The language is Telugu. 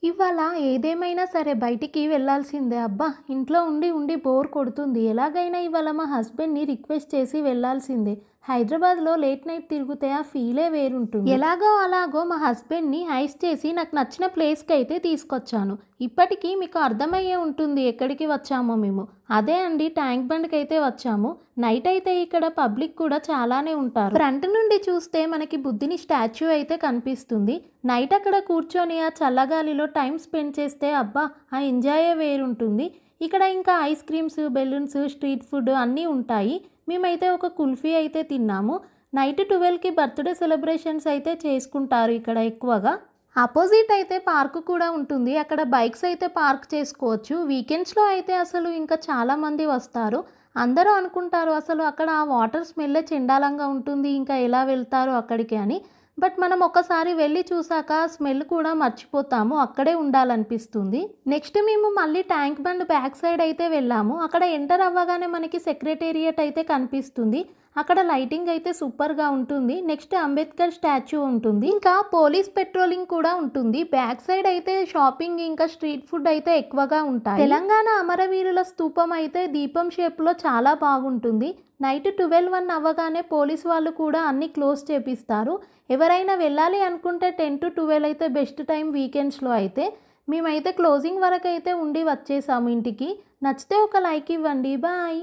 ఇవాళ ఏదేమైనా సరే బయటికి వెళ్ళాల్సిందే. అబ్బా! ఇంట్లో ఉండి ఉండి బోర్ కొడుతుంది. ఎలాగైనా ఇవాళ మా హస్బెండ్‌ని రిక్వెస్ట్ చేసి వెళ్ళాల్సిందే. హైదరాబాద్‌లో లేట్ నైట్ తిరిగితే ఆ ఫీలే వేరుంటుంది. ఎలాగో అలాగో మా హస్బెండ్‌ని హైస్ చేసి నాకు నచ్చిన ప్లేస్‌కైతే తీసుకొచ్చాను. ఇప్పటికీ మీకు అర్థమయ్యే ఉంటుంది ఎక్కడికి వచ్చామో మేము. అదే అండి ట్యాంక్ బండ్‌కైతే వచ్చాము. నైట్ అయితే ఇక్కడ పబ్లిక్ కూడా చాలానే ఉంటారు. ఫ్రంట్ నుండి చూస్తే మనకి బుద్ధుని స్టాచ్యూ అయితే కనిపిస్తుంది. నైట్ అక్కడ కూర్చొని ఆ చల్లగాలిలో టైం స్పెండ్ చేస్తే అబ్బా! ఆ ఎంజాయే వేరుంటుంది. ఇక్కడ ఇంకా ice creams, balloons, street food అన్నీ ఉంటాయి. మేమైతే ఒక కుల్ఫీ అయితే తిన్నాము. నైట్ 12కి బర్త్‌డే సెలబ్రేషన్స్ అయితే చేసుకుంటారు ఇక్కడ ఎక్కువగా. అపోజిట్ అయితే పార్క్ కూడా ఉంటుంది. అక్కడ బైక్స్ అయితే పార్క్ చేసుకోవచ్చు. వీకెండ్స్‌లో అయితే అసలు ఇంకా చాలామంది వస్తారు. అందరూ అనుకుంటారు అసలు అక్కడ ఆ వాటర్ స్మెల్లే చెండాలంగా ఉంటుంది. ఇంకా ఎలా వెళ్తారు అక్కడికి అని. బట్ మనం ఒక్కసారి వెళ్ళి చూసాక స్మెల్ కూడా మర్చిపోతాము. అక్కడే ఉండాలనిపిస్తుంది. నెక్స్ట్ మేము మళ్ళీ ట్యాంక్ బండ్ బ్యాక్ సైడ్ అయితే వెళ్ళాము. అక్కడ ఎంటర్ అవ్వగానే మనకి సెక్రటేరియట్ అయితే కనిపిస్తుంది. అక్కడ లైటింగ్ అయితే సూపర్‌గా ఉంటుంది. నెక్స్ట్ అంబేద్కర్ స్టాచ్యూ ఉంటుంది. ఇంకా పోలీస్ పెట్రోలింగ్ కూడా ఉంటుంది. బ్యాక్ సైడ్ అయితే షాపింగ్ ఇంకా స్ట్రీట్ ఫుడ్ అయితే ఎక్కువగా ఉంటాయి. తెలంగాణ అమరవీరుల స్తూపం అయితే దీపం షేప్‌లో చాలా బాగుంటుంది. నైట్ 12, 1 అవ్వగానే పోలీస్ వాళ్ళు కూడా అన్నీ క్లోజ్ చేపిస్తారు. ఎవరైనా వెళ్ళాలి అనుకుంటే 10-12 అయితే బెస్ట్ టైం వీకెండ్స్‌లో అయితే. మేమైతే క్లోజింగ్ వరకైతే ఉండి వచ్చేసాము ఇంటికి. నచ్చితే ఒక లైక్ ఇవ్వండి. బాయ్.